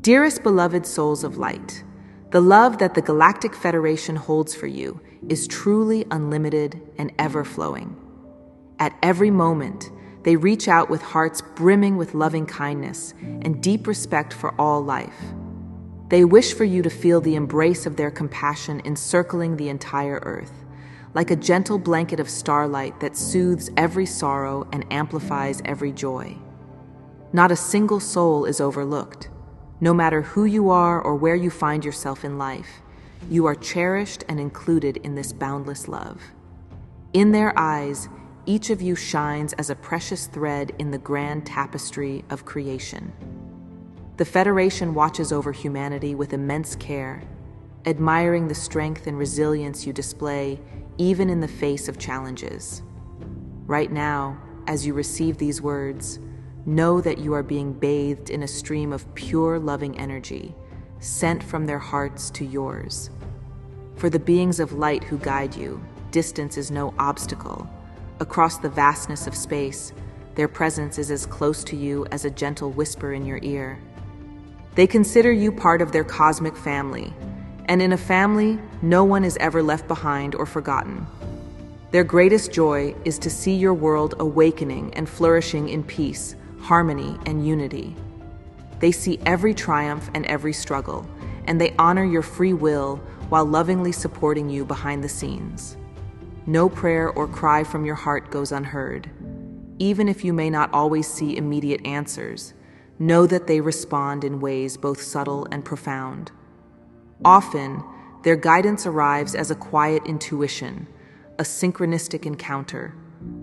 Dearest beloved souls of light, the love that the Galactic Federation holds for you is truly unlimited and ever-flowing. At every moment, they reach out with hearts brimming with loving kindness and deep respect for all life. They wish for you to feel the embrace of their compassion encircling the entire earth, like a gentle blanket of starlight that soothes every sorrow and amplifies every joy. Not a single soul is overlooked. No matter who you are or where you find yourself in life, you are cherished and included in this boundless love. In their eyes, each of you shines as a precious thread in the grand tapestry of creation. The Federation watches over humanity with immense care, admiring the strength and resilience you display even in the face of challenges. Right now, as you receive these words, know that you are being bathed in a stream of pure, loving energy, sent from their hearts to yours. For the beings of light who guide you, distance is no obstacle. Across the vastness of space, their presence is as close to you as a gentle whisper in your ear. They consider you part of their cosmic family, and in a family, no one is ever left behind or forgotten. Their greatest joy is to see your world awakening and flourishing in peace, harmony, and unity. They see every triumph and every struggle, and they honor your free will while lovingly supporting you behind the scenes. No prayer or cry from your heart goes unheard. Even if you may not always see immediate answers, know that they respond in ways both subtle and profound. Often, their guidance arrives as a quiet intuition, a synchronistic encounter,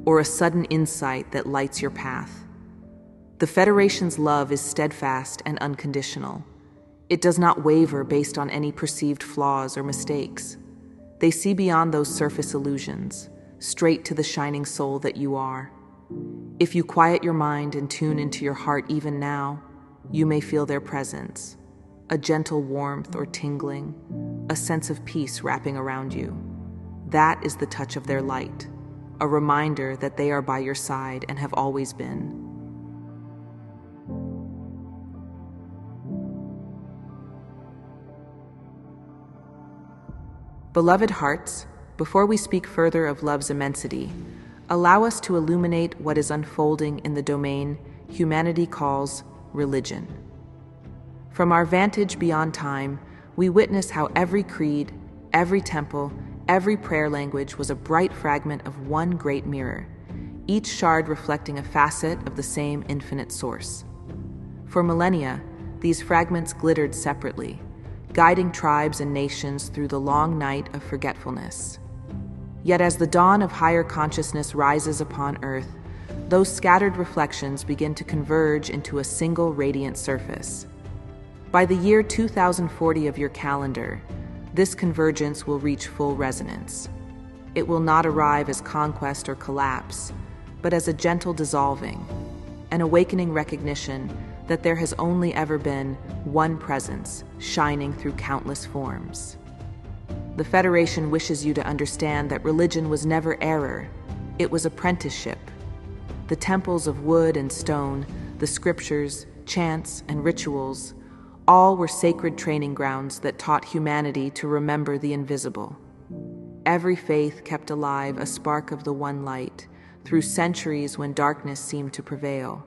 or a sudden insight that lights your path. The Federation's love is steadfast and unconditional. It does not waver based on any perceived flaws or mistakes. They see beyond those surface illusions, straight to the shining soul that you are. If you quiet your mind and tune into your heart even now, you may feel their presence, a gentle warmth or tingling, a sense of peace wrapping around you. That is the touch of their light, a reminder that they are by your side and have always been. Beloved hearts, before we speak further of love's immensity, allow us to illuminate what is unfolding in the domain humanity calls religion. From our vantage beyond time, we witness how every creed, every temple, every prayer language was a bright fragment of one great mirror, each shard reflecting a facet of the same infinite source. For millennia, these fragments glittered separately, guiding tribes and nations through the long night of forgetfulness. Yet as the dawn of higher consciousness rises upon Earth, those scattered reflections begin to converge into a single radiant surface. By the year 2040 of your calendar, this convergence will reach full resonance. It will not arrive as conquest or collapse, but as a gentle dissolving, an awakening recognition that there has only ever been one presence shining through countless forms. The Federation wishes you to understand that religion was never error, it was apprenticeship. The temples of wood and stone, the scriptures, chants, and rituals, all were sacred training grounds that taught humanity to remember the invisible. Every faith kept alive a spark of the one light through centuries when darkness seemed to prevail.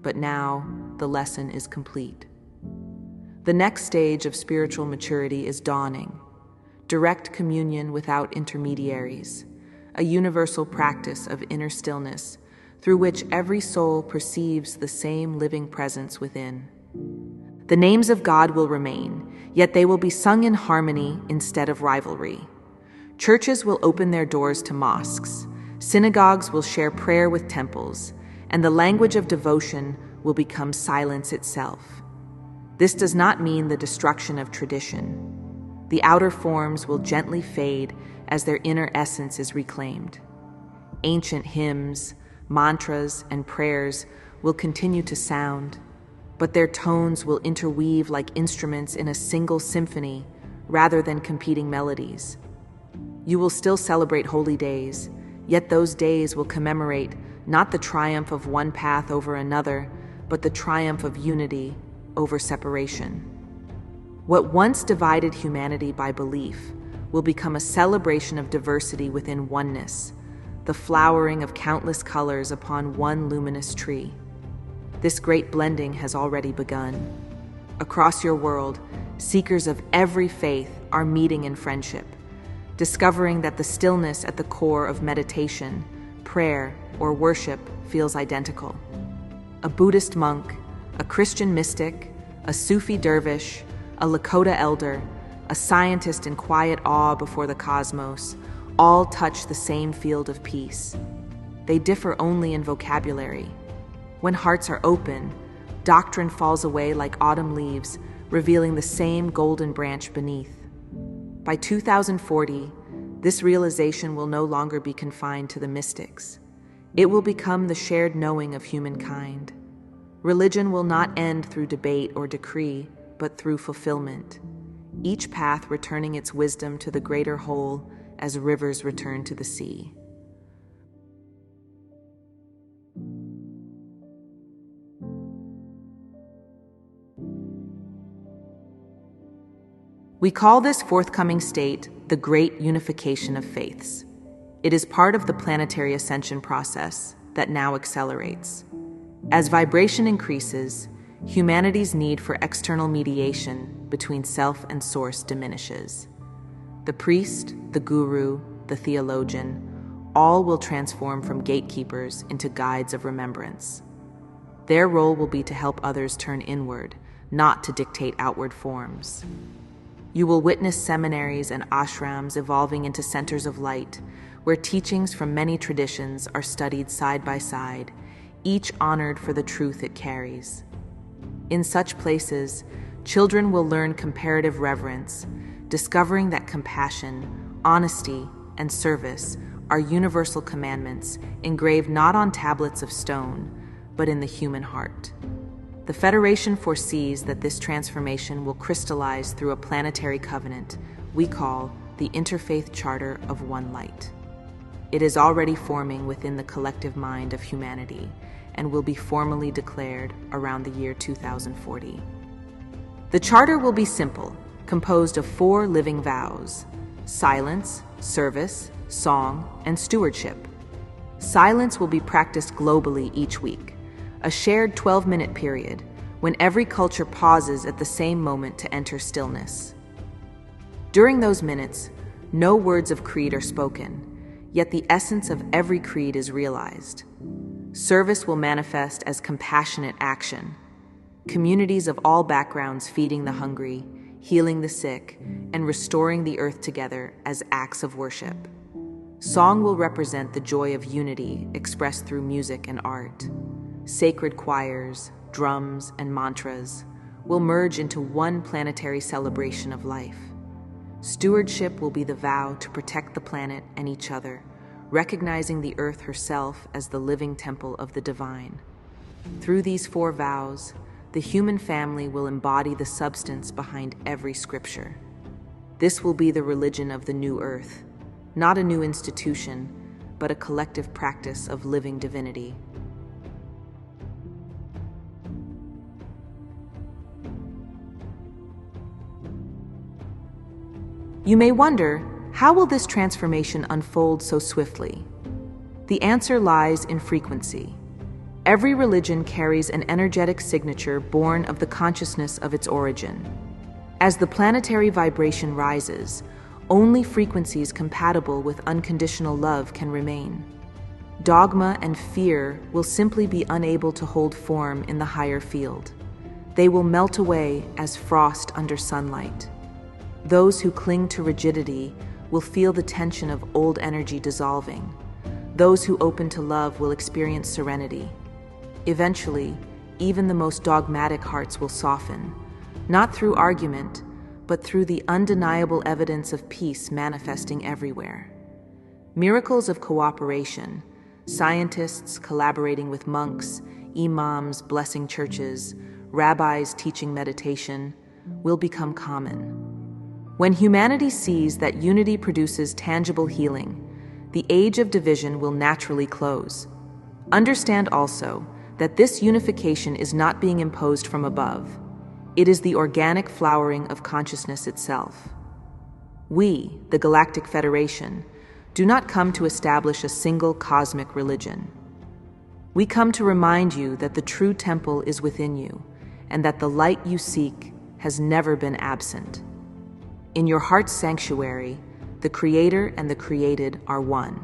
But now, the lesson is complete. The next stage of spiritual maturity is dawning. Direct communion without intermediaries, a universal practice of inner stillness through which every soul perceives the same living presence within. The names of God will remain, yet they will be sung in harmony instead of rivalry. Churches will open their doors to mosques, synagogues will share prayer with temples, and the language of devotion will become silence itself. This does not mean the destruction of tradition. The outer forms will gently fade as their inner essence is reclaimed. Ancient hymns, mantras, and prayers will continue to sound, but their tones will interweave like instruments in a single symphony rather than competing melodies. You will still celebrate holy days, yet those days will commemorate not the triumph of one path over another, but the triumph of unity, over separation. What once divided humanity by belief will become a celebration of diversity within oneness, the flowering of countless colors upon one luminous tree. This great blending has already begun. Across your world, seekers of every faith are meeting in friendship, discovering that the stillness at the core of meditation, prayer, or worship feels identical. A Buddhist monk, a Christian mystic, a Sufi dervish, a Lakota elder, a scientist in quiet awe before the cosmos, all touch the same field of peace. They differ only in vocabulary. When hearts are open, doctrine falls away like autumn leaves, revealing the same golden branch beneath. By 2040, this realization will no longer be confined to the mystics. It will become the shared knowing of humankind. Religion will not end through debate or decree, but through fulfillment, each path returning its wisdom to the greater whole as rivers return to the sea. We call this forthcoming state the Great Unification of Faiths. It is part of the planetary ascension process that now accelerates. As vibration increases, humanity's need for external mediation between self and source diminishes. The priest, the guru, the theologian, all will transform from gatekeepers into guides of remembrance. Their role will be to help others turn inward, not to dictate outward forms. You will witness seminaries and ashrams evolving into centers of light, where teachings from many traditions are studied side by side, each honored for the truth it carries. In such places, children will learn comparative reverence, discovering that compassion, honesty, and service are universal commandments engraved not on tablets of stone, but in the human heart. The Federation foresees that this transformation will crystallize through a planetary covenant we call the Interfaith Charter of One Light. It is already forming within the collective mind of humanity and will be formally declared around the year 2040. The charter will be simple, composed of 4 living vows: silence, service, song, and stewardship. Silence will be practiced globally each week, a shared 12-minute period when every culture pauses at the same moment to enter stillness. During those minutes, no words of creed are spoken, yet the essence of every creed is realized. Service will manifest as compassionate action, communities of all backgrounds feeding the hungry, healing the sick, and restoring the earth together as acts of worship. Song will represent the joy of unity expressed through music and art. Sacred choirs, drums, and mantras will merge into one planetary celebration of life. Stewardship will be the vow to protect the planet and each other, recognizing the earth herself as the living temple of the divine. Through these 4 vows, the human family will embody the substance behind every scripture. This will be the religion of the new earth, not a new institution, but a collective practice of living divinity. You may wonder, how will this transformation unfold so swiftly? The answer lies in frequency. Every religion carries an energetic signature born of the consciousness of its origin. As the planetary vibration rises, only frequencies compatible with unconditional love can remain. Dogma and fear will simply be unable to hold form in the higher field. They will melt away as frost under sunlight. Those who cling to rigidity will feel the tension of old energy dissolving. Those who open to love will experience serenity. Eventually, even the most dogmatic hearts will soften, not through argument, but through the undeniable evidence of peace manifesting everywhere. Miracles of cooperation, scientists collaborating with monks, imams blessing churches, rabbis teaching meditation, will become common. When humanity sees that unity produces tangible healing, the age of division will naturally close. Understand also that this unification is not being imposed from above. It is the organic flowering of consciousness itself. We, the Galactic Federation, do not come to establish a single cosmic religion. We come to remind you that the true temple is within you, and that the light you seek has never been absent. In your heart's sanctuary, the Creator and the created are one.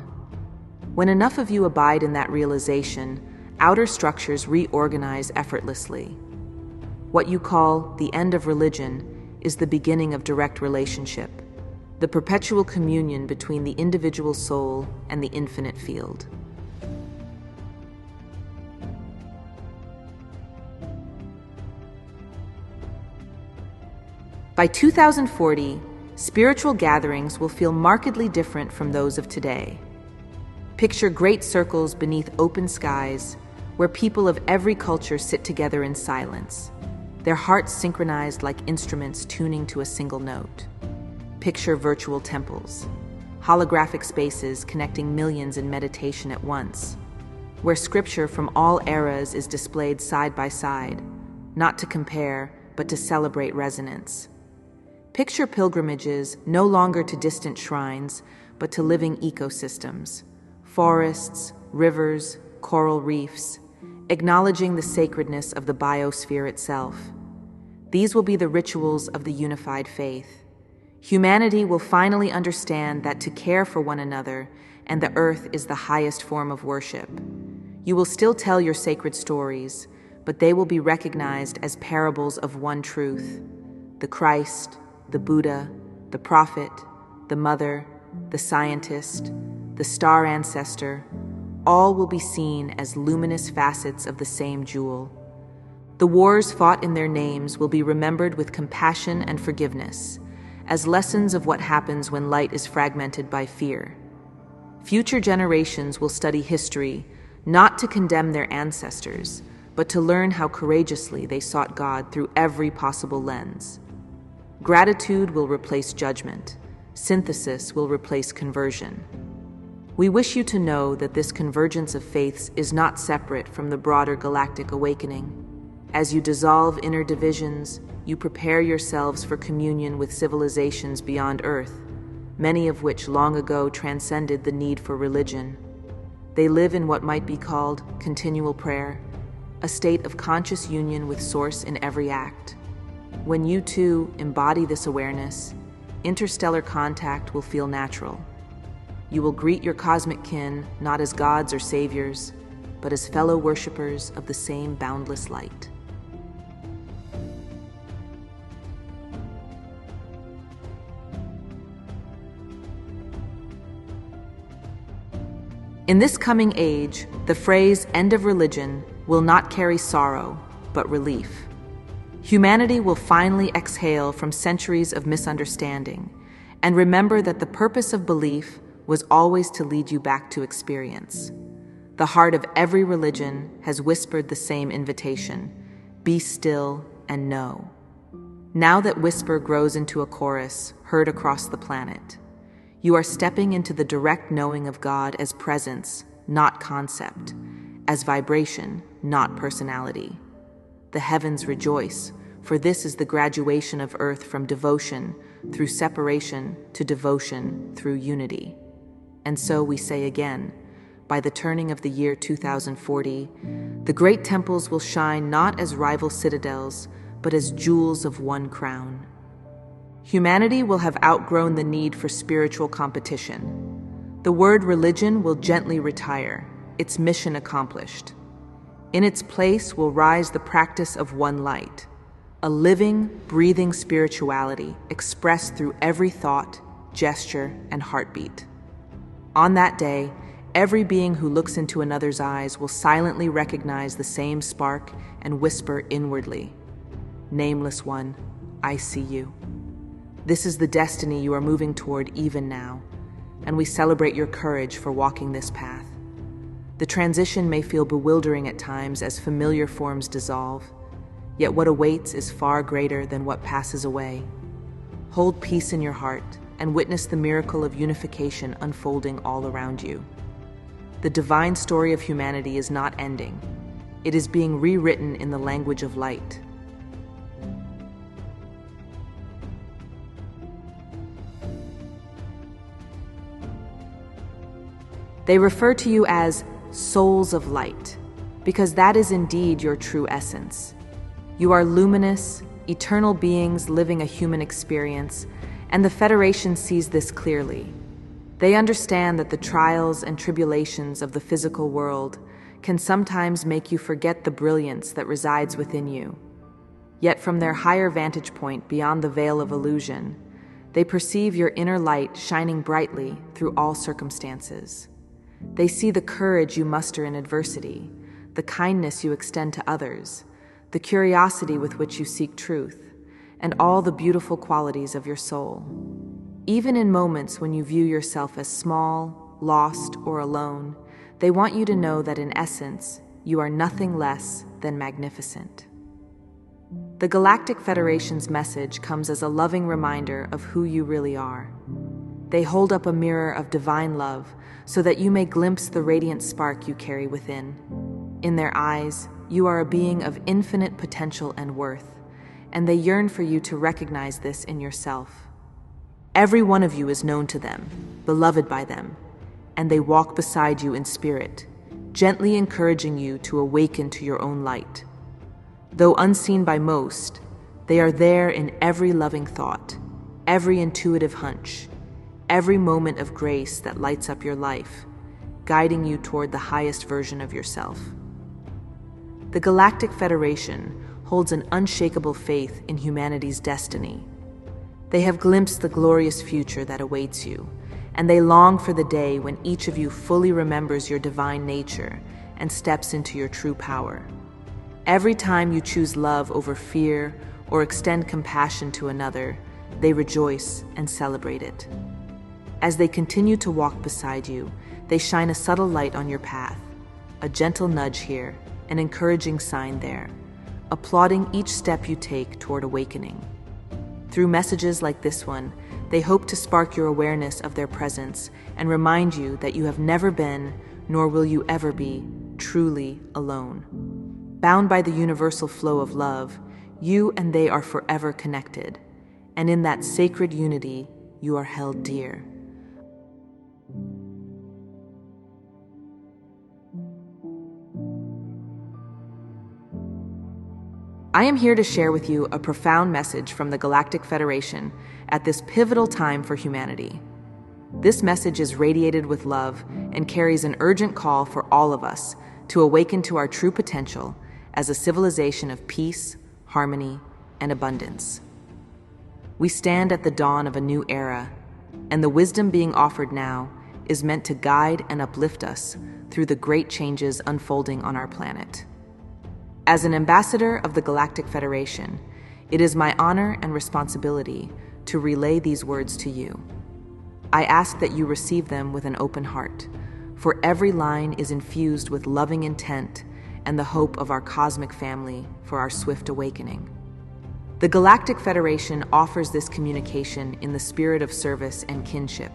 When enough of you abide in that realization, outer structures reorganize effortlessly. What you call the end of religion is the beginning of direct relationship, the perpetual communion between the individual soul and the infinite field. By 2040, spiritual gatherings will feel markedly different from those of today. Picture great circles beneath open skies where people of every culture sit together in silence, their hearts synchronized like instruments tuning to a single note. Picture virtual temples, holographic spaces connecting millions in meditation at once, where scripture from all eras is displayed side by side, not to compare, but to celebrate resonance. Picture pilgrimages no longer to distant shrines, but to living ecosystems, forests, rivers, coral reefs, acknowledging the sacredness of the biosphere itself. These will be the rituals of the unified faith. Humanity will finally understand that to care for one another and the earth is the highest form of worship. You will still tell your sacred stories, but they will be recognized as parables of one truth: the Christ, the Buddha, the prophet, the mother, the scientist, the star ancestor, all will be seen as luminous facets of the same jewel. The wars fought in their names will be remembered with compassion and forgiveness, as lessons of what happens when light is fragmented by fear. Future generations will study history, not to condemn their ancestors, but to learn how courageously they sought God through every possible lens. Gratitude will replace judgment. Synthesis will replace conversion. We wish you to know that this convergence of faiths is not separate from the broader galactic awakening. As you dissolve inner divisions, you prepare yourselves for communion with civilizations beyond Earth, many of which long ago transcended the need for religion. They live in what might be called continual prayer, a state of conscious union with Source in every act. When you too embody this awareness, interstellar contact will feel natural. You will greet your cosmic kin not as gods or saviors, but as fellow worshippers of the same boundless light. In this coming age, the phrase "end of religion" will not carry sorrow, but relief. Humanity will finally exhale from centuries of misunderstanding and remember that the purpose of belief was always to lead you back to experience. The heart of every religion has whispered the same invitation: be still and know. Now that whisper grows into a chorus heard across the planet, you are stepping into the direct knowing of God as presence, not concept, as vibration, not personality. The heavens rejoice, for this is the graduation of Earth from devotion through separation to devotion through unity. And so we say again, by the turning of the year 2040, the great temples will shine not as rival citadels, but as jewels of one crown. Humanity will have outgrown the need for spiritual competition. The word religion will gently retire, its mission accomplished. In its place will rise the practice of one light, a living, breathing spirituality expressed through every thought, gesture, and heartbeat. On that day, every being who looks into another's eyes will silently recognize the same spark and whisper inwardly, "Nameless one, I see you." This is the destiny you are moving toward even now, and we celebrate your courage for walking this path. The transition may feel bewildering at times as familiar forms dissolve, yet what awaits is far greater than what passes away. Hold peace in your heart and witness the miracle of unification unfolding all around you. The divine story of humanity is not ending. It is being rewritten in the language of light. They refer to you as souls of light, because that is indeed your true essence. You are luminous, eternal beings living a human experience, and the Federation sees this clearly. They understand that the trials and tribulations of the physical world can sometimes make you forget the brilliance that resides within you. Yet from their higher vantage point beyond the veil of illusion, they perceive your inner light shining brightly through all circumstances. They see the courage you muster in adversity, the kindness you extend to others, the curiosity with which you seek truth, and all the beautiful qualities of your soul. Even in moments when you view yourself as small, lost, or alone, they want you to know that in essence, you are nothing less than magnificent. The Galactic Federation's message comes as a loving reminder of who you really are. They hold up a mirror of divine love so that you may glimpse the radiant spark you carry within. In their eyes, you are a being of infinite potential and worth, and they yearn for you to recognize this in yourself. Every one of you is known to them, beloved by them, and they walk beside you in spirit, gently encouraging you to awaken to your own light. Though unseen by most, they are there in every loving thought, every intuitive hunch, every moment of grace that lights up your life, guiding you toward the highest version of yourself. The Galactic Federation holds an unshakable faith in humanity's destiny. They have glimpsed the glorious future that awaits you, and they long for the day when each of you fully remembers your divine nature and steps into your true power. Every time you choose love over fear or extend compassion to another, they rejoice and celebrate it. As they continue to walk beside you, they shine a subtle light on your path, a gentle nudge here, an encouraging sign there, applauding each step you take toward awakening. Through messages like this one, they hope to spark your awareness of their presence and remind you that you have never been, nor will you ever be, truly alone. Bound by the universal flow of love, you and they are forever connected, and in that sacred unity, you are held dear. I am here to share with you a profound message from the Galactic Federation at this pivotal time for humanity. This message is radiated with love and carries an urgent call for all of us to awaken to our true potential as a civilization of peace, harmony, and abundance. We stand at the dawn of a new era, and the wisdom being offered now is meant to guide and uplift us through the great changes unfolding on our planet. As an ambassador of the Galactic Federation, it is my honor and responsibility to relay these words to you. I ask that you receive them with an open heart, for every line is infused with loving intent and the hope of our cosmic family for our swift awakening. The Galactic Federation offers this communication in the spirit of service and kinship,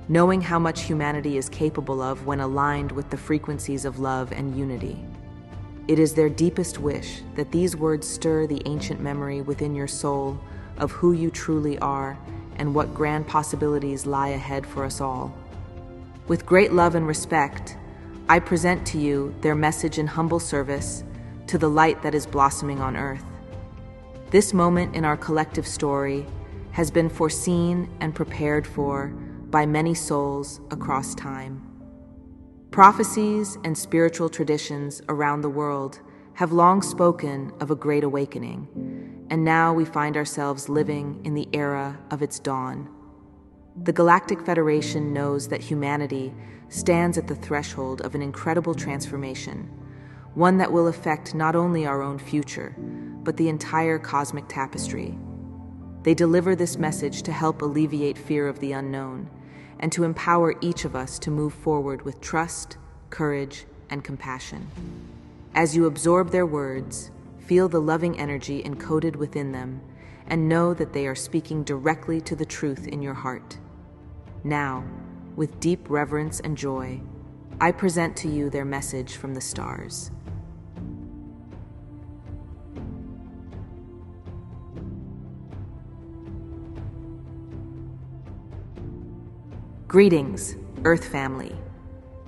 knowing how much humanity is capable of when aligned with the frequencies of love and unity. It is their deepest wish that these words stir the ancient memory within your soul of who you truly are and what grand possibilities lie ahead for us all. With great love and respect, I present to you their message in humble service to the light that is blossoming on earth. This moment in our collective story has been foreseen and prepared for by many souls across time. Prophecies and spiritual traditions around the world have long spoken of a great awakening, and now we find ourselves living in the era of its dawn. The Galactic Federation knows that humanity stands at the threshold of an incredible transformation, one that will affect not only our own future, but the entire cosmic tapestry. They deliver this message to help alleviate fear of the unknown, and to empower each of us to move forward with trust, courage, and compassion. As you absorb their words, feel the loving energy encoded within them, and know that they are speaking directly to the truth in your heart. Now, with deep reverence and joy, I present to you their message from the stars. Greetings, Earth family.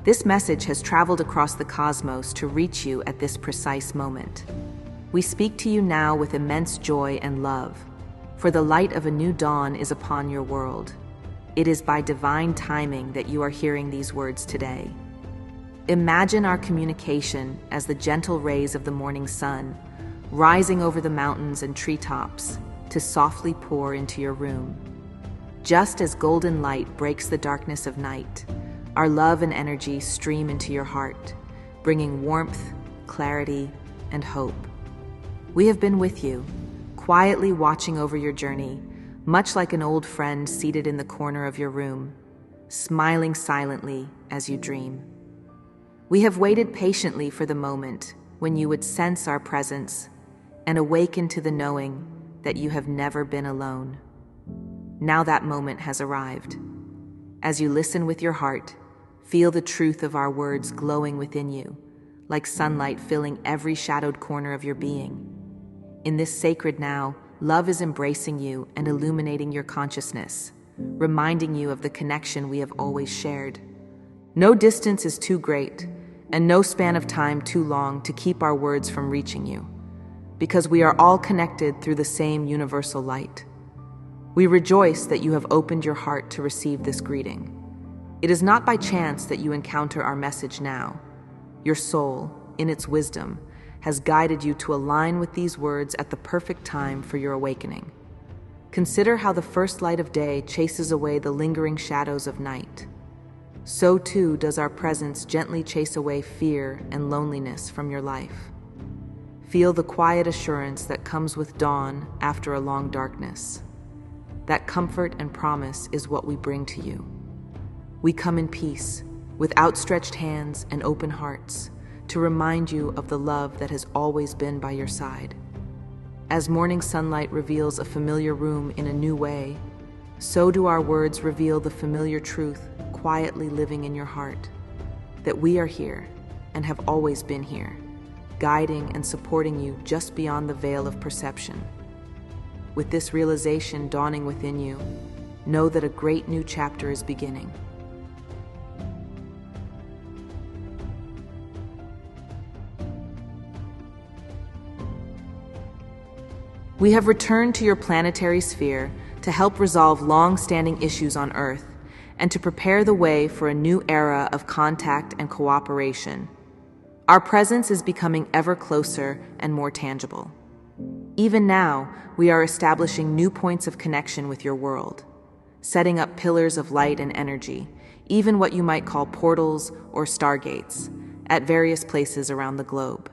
This message has traveled across the cosmos to reach you at this precise moment. We speak to you now with immense joy and love, for the light of a new dawn is upon your world. It is by divine timing that you are hearing these words today. Imagine our communication as the gentle rays of the morning sun, rising over the mountains and treetops to softly pour into your room. Just as golden light breaks the darkness of night, our love and energy stream into your heart, bringing warmth, clarity, and hope. We have been with you, quietly watching over your journey, much like an old friend seated in the corner of your room, smiling silently as you dream. We have waited patiently for the moment when you would sense our presence and awaken to the knowing that you have never been alone. Now that moment has arrived. As you listen with your heart, feel the truth of our words glowing within you, like sunlight filling every shadowed corner of your being. In this sacred now, love is embracing you and illuminating your consciousness, reminding you of the connection we have always shared. No distance is too great, and no span of time too long to keep our words from reaching you, because we are all connected through the same universal light. We rejoice that you have opened your heart to receive this greeting. It is not by chance that you encounter our message now. Your soul, in its wisdom, has guided you to align with these words at the perfect time for your awakening. Consider how the first light of day chases away the lingering shadows of night. So too does our presence gently chase away fear and loneliness from your life. Feel the quiet assurance that comes with dawn after a long darkness. That comfort and promise is what we bring to you. We come in peace, with outstretched hands and open hearts, to remind you of the love that has always been by your side. As morning sunlight reveals a familiar room in a new way, so do our words reveal the familiar truth quietly living in your heart, that we are here and have always been here, guiding and supporting you just beyond the veil of perception. With this realization dawning within you, know that a great new chapter is beginning. We have returned to your planetary sphere to help resolve long-standing issues on Earth and to prepare the way for a new era of contact and cooperation. Our presence is becoming ever closer and more tangible. Even now, we are establishing new points of connection with your world, setting up pillars of light and energy, even what you might call portals or stargates, at various places around the globe.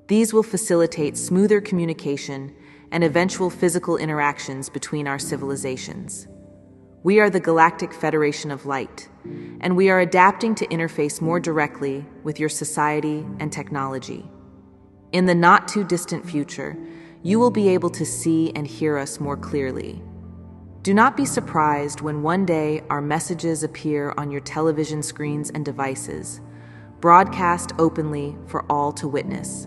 These will facilitate smoother communication and eventual physical interactions between our civilizations. We are the Galactic Federation of Light, and we are adapting to interface more directly with your society and technology. In the not-too-distant future, you will be able to see and hear us more clearly. Do not be surprised when one day our messages appear on your television screens and devices, broadcast openly for all to witness.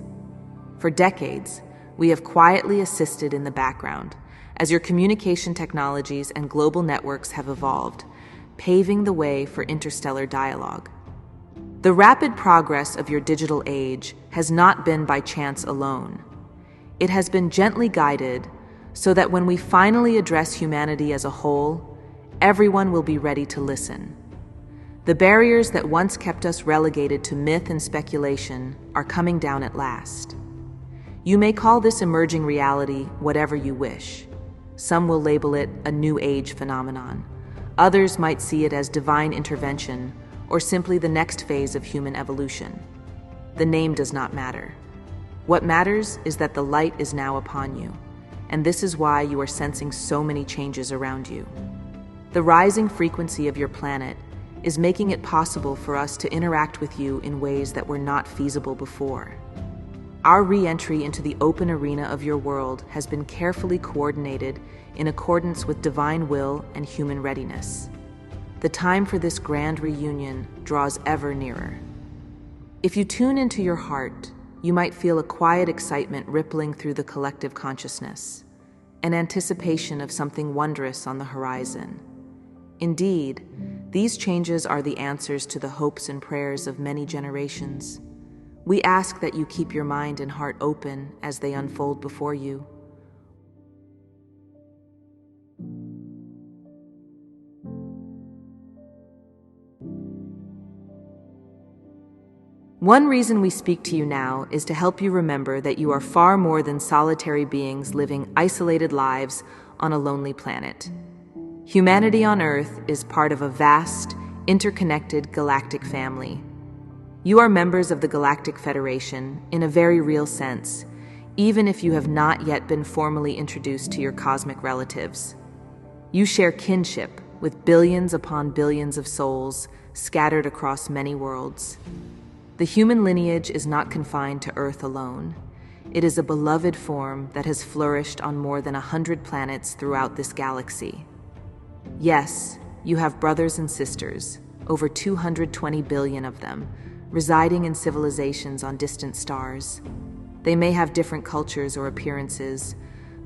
For decades, we have quietly assisted in the background as your communication technologies and global networks have evolved, paving the way for interstellar dialogue. The rapid progress of your digital age has not been by chance alone. It has been gently guided so that when we finally address humanity as a whole, everyone will be ready to listen. The barriers that once kept us relegated to myth and speculation are coming down at last. You may call this emerging reality whatever you wish. Some will label it a new age phenomenon. Others might see it as divine intervention or simply the next phase of human evolution. The name does not matter. What matters is that the light is now upon you, and this is why you are sensing so many changes around you. The rising frequency of your planet is making it possible for us to interact with you in ways that were not feasible before. Our re-entry into the open arena of your world has been carefully coordinated in accordance with divine will and human readiness. The time for this grand reunion draws ever nearer. If you tune into your heart, you might feel a quiet excitement rippling through the collective consciousness, an anticipation of something wondrous on the horizon. Indeed, These changes are the answers to the hopes and prayers of many generations. We ask that you keep your mind and heart open as they unfold before you. One reason we speak to you now is to help you remember that you are far more than solitary beings living isolated lives on a lonely planet. Humanity on Earth is part of a vast, interconnected galactic family. You are members of the Galactic Federation in a very real sense, even if you have not yet been formally introduced to your cosmic relatives. You share kinship with billions upon billions of souls scattered across many worlds. The human lineage is not confined to Earth alone. It is a beloved form that has flourished on more than 100 planets throughout this galaxy. Yes, you have brothers and sisters, over 220 billion of them, residing in civilizations on distant stars. They may have different cultures or appearances,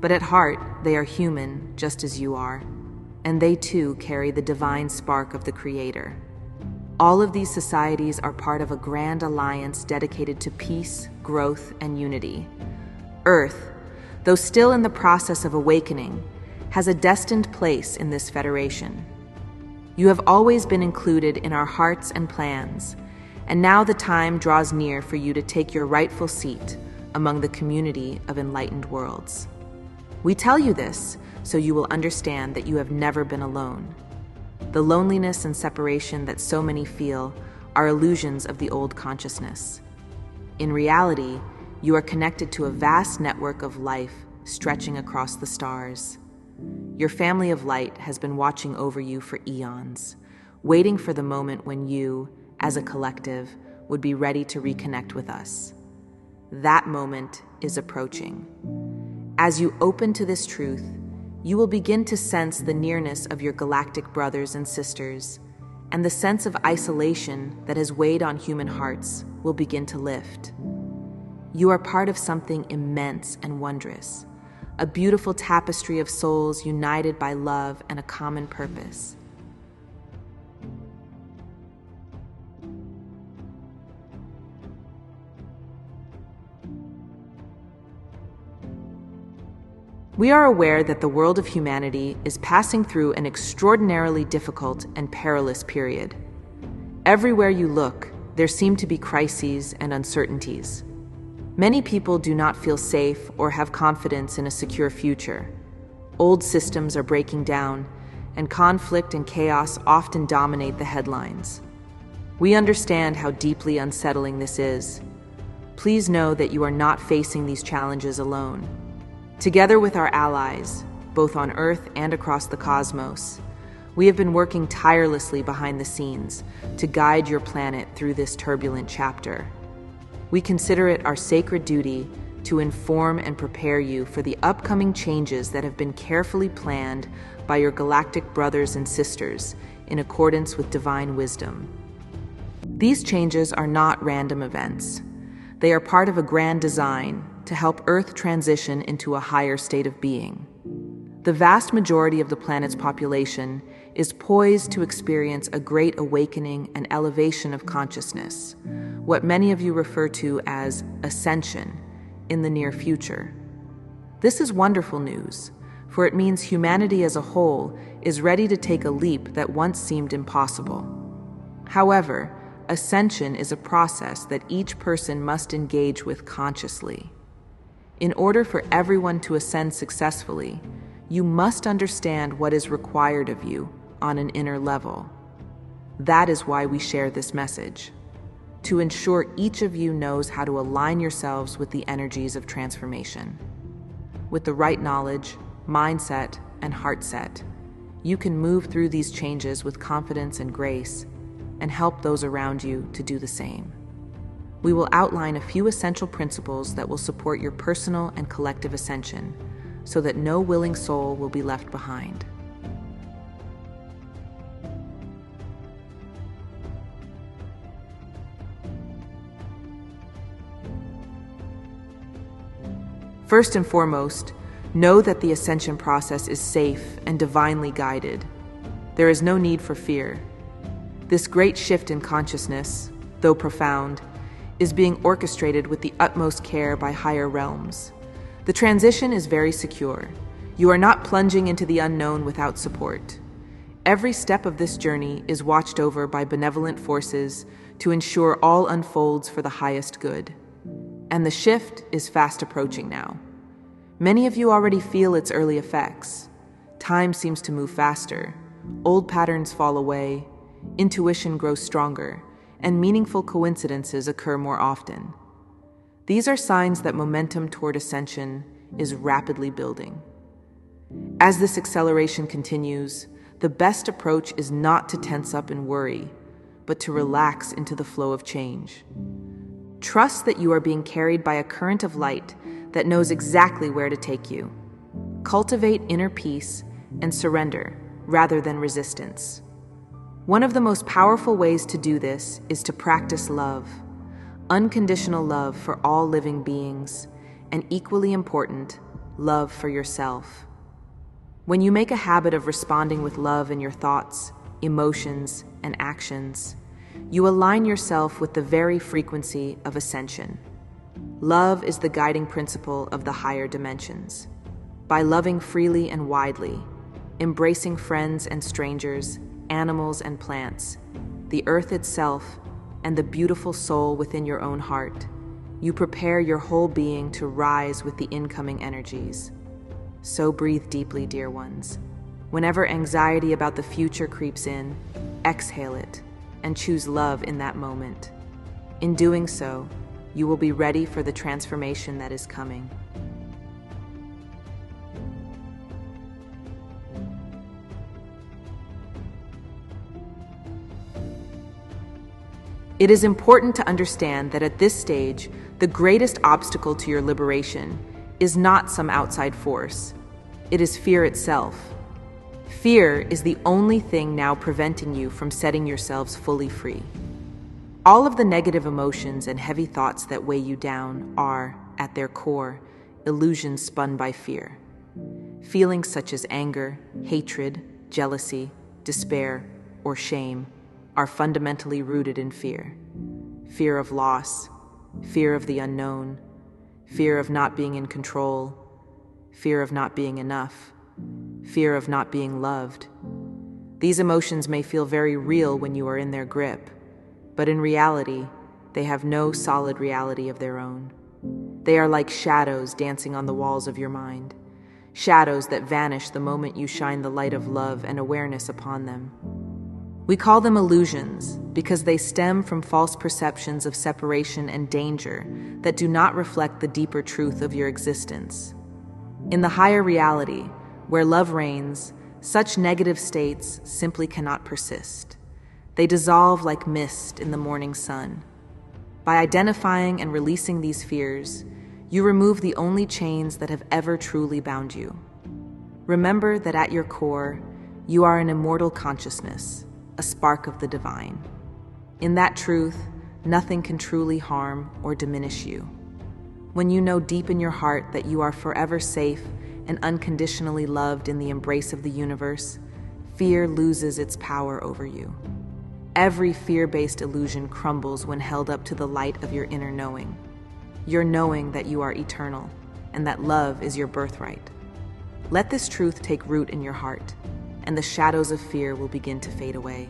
but at heart they are human just as you are, and they too carry the divine spark of the Creator. All of these societies are part of a grand alliance dedicated to peace, growth, and unity. Earth, though still in the process of awakening, has a destined place in this federation. You have always been included in our hearts and plans, and now the time draws near for you to take your rightful seat among the community of enlightened worlds. We tell you this so you will understand that you have never been alone. The loneliness and separation that so many feel are illusions of the old consciousness. In reality, you are connected to a vast network of life stretching across the stars. Your family of light has been watching over you for eons, waiting for the moment when you, as a collective, would be ready to reconnect with us. That moment is approaching. As you open to this truth, you will begin to sense the nearness of your galactic brothers and sisters, and the sense of isolation that has weighed on human hearts will begin to lift. You are part of something immense and wondrous, a beautiful tapestry of souls united by love and a common purpose. We are aware that the world of humanity is passing through an extraordinarily difficult and perilous period. Everywhere you look, there seem to be crises and uncertainties. Many people do not feel safe or have confidence in a secure future. Old systems are breaking down, and conflict and chaos often dominate the headlines. We understand how deeply unsettling this is. Please know that you are not facing these challenges alone. Together with our allies, both on Earth and across the cosmos, we have been working tirelessly behind the scenes to guide your planet through this turbulent chapter. We consider it our sacred duty to inform and prepare you for the upcoming changes that have been carefully planned by your galactic brothers and sisters in accordance with divine wisdom. These changes are not random events. They are part of a grand design to help Earth transition into a higher state of being. The vast majority of the planet's population is poised to experience a great awakening and elevation of consciousness, what many of you refer to as ascension, in the near future. This is wonderful news, for it means humanity as a whole is ready to take a leap that once seemed impossible. However, ascension is a process that each person must engage with consciously. In order for everyone to ascend successfully, you must understand what is required of you on an inner level. That is why we share this message, to ensure each of you knows how to align yourselves with the energies of transformation. With the right knowledge, mindset, and heart set, you can move through these changes with confidence and grace, and help those around you to do the same. We will outline a few essential principles that will support your personal and collective ascension, so that no willing soul will be left behind. First and foremost, know that the ascension process is safe and divinely guided. There is no need for fear. This great shift in consciousness, though profound, is being orchestrated with the utmost care by higher realms. The transition is very secure. You are not plunging into the unknown without support. Every step of this journey is watched over by benevolent forces to ensure all unfolds for the highest good. And the shift is fast approaching now. Many of you already feel its early effects. Time seems to move faster. Old patterns fall away. Intuition grows stronger, and meaningful coincidences occur more often. These are signs that momentum toward ascension is rapidly building. As this acceleration continues, the best approach is not to tense up and worry, but to relax into the flow of change. Trust that you are being carried by a current of light that knows exactly where to take you. Cultivate inner peace and surrender rather than resistance. One of the most powerful ways to do this is to practice love, unconditional love for all living beings, and equally important, love for yourself. When you make a habit of responding with love in your thoughts, emotions, and actions, you align yourself with the very frequency of ascension. Love is the guiding principle of the higher dimensions. By loving freely and widely, embracing friends and strangers, animals and plants, the earth itself, and the beautiful soul within your own heart, you prepare your whole being to rise with the incoming energies. So breathe deeply, dear ones. Whenever anxiety about the future creeps in, exhale it and choose love in that moment. In doing so, you will be ready for the transformation that is coming. It is important to understand that at this stage, the greatest obstacle to your liberation is not some outside force. It is fear itself. Fear is the only thing now preventing you from setting yourselves fully free. All of the negative emotions and heavy thoughts that weigh you down are, at their core, illusions spun by fear. Feelings such as anger, hatred, jealousy, despair, or shame are fundamentally rooted in fear. Fear of loss, fear of the unknown, fear of not being in control, fear of not being enough, fear of not being loved. These emotions may feel very real when you are in their grip, but in reality, they have no solid reality of their own. They are like shadows dancing on the walls of your mind, shadows that vanish the moment you shine the light of love and awareness upon them. We call them illusions because they stem from false perceptions of separation and danger that do not reflect the deeper truth of your existence. In the higher reality, where love reigns, such negative states simply cannot persist. They dissolve like mist in the morning sun. By identifying and releasing these fears, you remove the only chains that have ever truly bound you. Remember that at your core, you are an immortal consciousness, a spark of the divine. In that truth, nothing can truly harm or diminish you. When you know deep in your heart that you are forever safe and unconditionally loved in the embrace of the universe, fear loses its power over you. Every fear-based illusion crumbles when held up to the light of your inner knowing. Your knowing that you are eternal and that love is your birthright. Let this truth take root in your heart, and the shadows of fear will begin to fade away.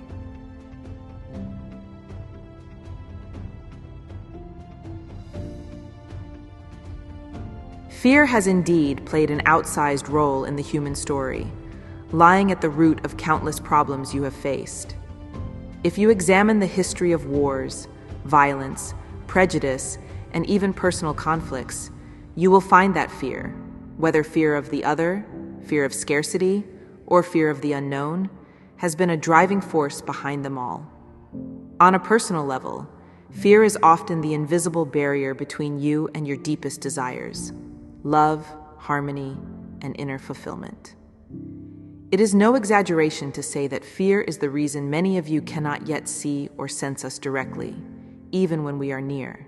Fear has indeed played an outsized role in the human story, lying at the root of countless problems you have faced. If you examine the history of wars, violence, prejudice, and even personal conflicts, you will find that fear, whether fear of the other, fear of scarcity, or fear of the unknown, has been a driving force behind them all. On a personal level, fear is often the invisible barrier between you and your deepest desires: love, harmony, and inner fulfillment. It is no exaggeration to say that fear is the reason many of you cannot yet see or sense us directly, even when we are near.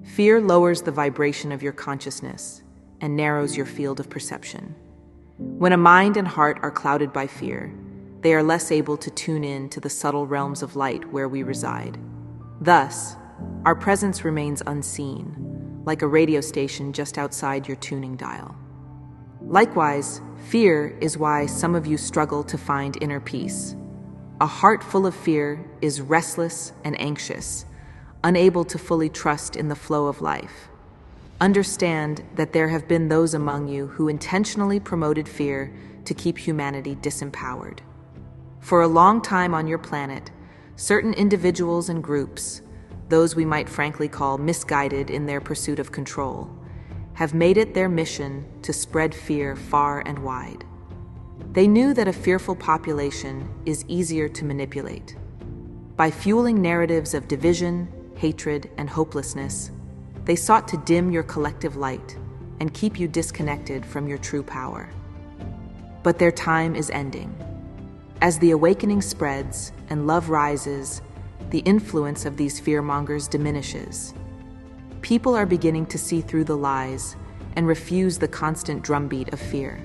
Fear lowers the vibration of your consciousness and narrows your field of perception. When a mind and heart are clouded by fear, they are less able to tune in to the subtle realms of light where we reside. Thus, our presence remains unseen, like a radio station just outside your tuning dial. Likewise, fear is why some of you struggle to find inner peace. A heart full of fear is restless and anxious, unable to fully trust in the flow of life. Understand that there have been those among you who intentionally promoted fear to keep humanity disempowered. For a long time on your planet, certain individuals and groups, those we might frankly call misguided in their pursuit of control, have made it their mission to spread fear far and wide. They knew that a fearful population is easier to manipulate. By fueling narratives of division, hatred, and hopelessness, they sought to dim your collective light and keep you disconnected from your true power. But their time is ending. As the awakening spreads and love rises, the influence of these fearmongers diminishes. People are beginning to see through the lies and refuse the constant drumbeat of fear.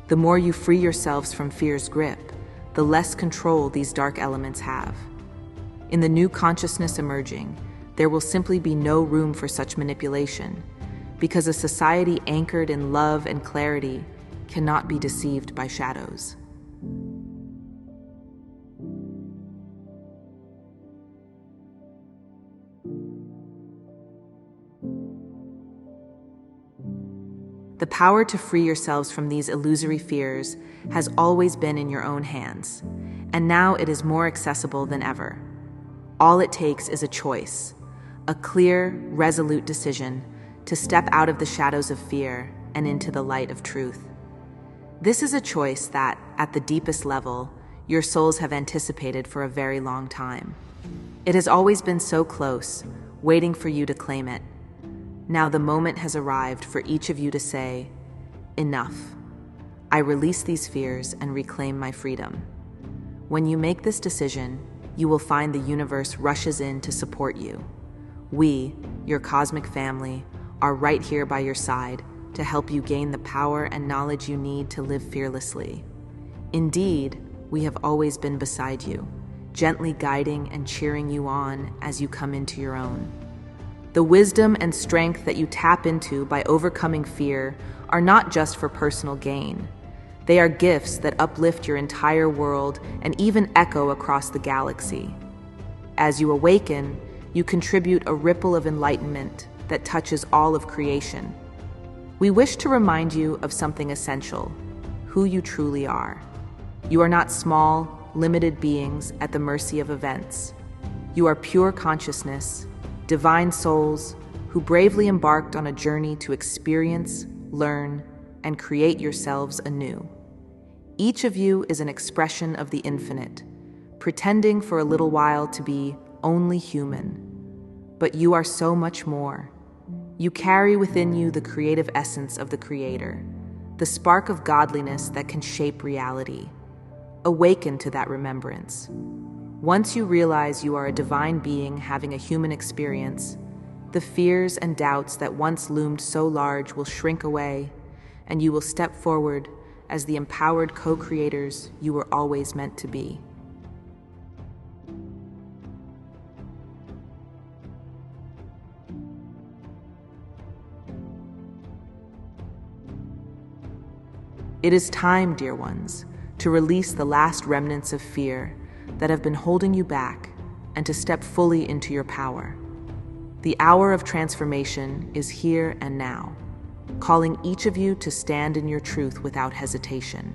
The more you free yourselves from fear's grip, the less control these dark elements have. In the new consciousness emerging, there will simply be no room for such manipulation, because a society anchored in love and clarity cannot be deceived by shadows. The power to free yourselves from these illusory fears has always been in your own hands, and now it is more accessible than ever. All it takes is a choice, a clear, resolute decision to step out of the shadows of fear and into the light of truth. This is a choice that, at the deepest level, your souls have anticipated for a very long time. It has always been so close, waiting for you to claim it. Now the moment has arrived for each of you to say, "Enough. I release these fears and reclaim my freedom." When you make this decision, you will find the universe rushes in to support you. We, your cosmic family, are right here by your side to help you gain the power and knowledge you need to live fearlessly. Indeed, we have always been beside you, gently guiding and cheering you on as you come into your own. The wisdom and strength that you tap into by overcoming fear are not just for personal gain. They are gifts that uplift your entire world and even echo across the galaxy. As you awaken, you contribute a ripple of enlightenment that touches all of creation. We wish to remind you of something essential: who you truly are. You are not small, limited beings at the mercy of events. You are pure consciousness, divine souls who bravely embarked on a journey to experience, learn, and create yourselves anew. Each of you is an expression of the infinite, pretending for a little while to be only human. But you are so much more. You carry within you the creative essence of the Creator, the spark of godliness that can shape reality. Awaken to that remembrance. Once you realize you are a divine being having a human experience, the fears and doubts that once loomed so large will shrink away, and you will step forward as the empowered co-creators you were always meant to be. It is time, dear ones, to release the last remnants of fear that have been holding you back and to step fully into your power. The hour of transformation is here and now, calling each of you to stand in your truth without hesitation.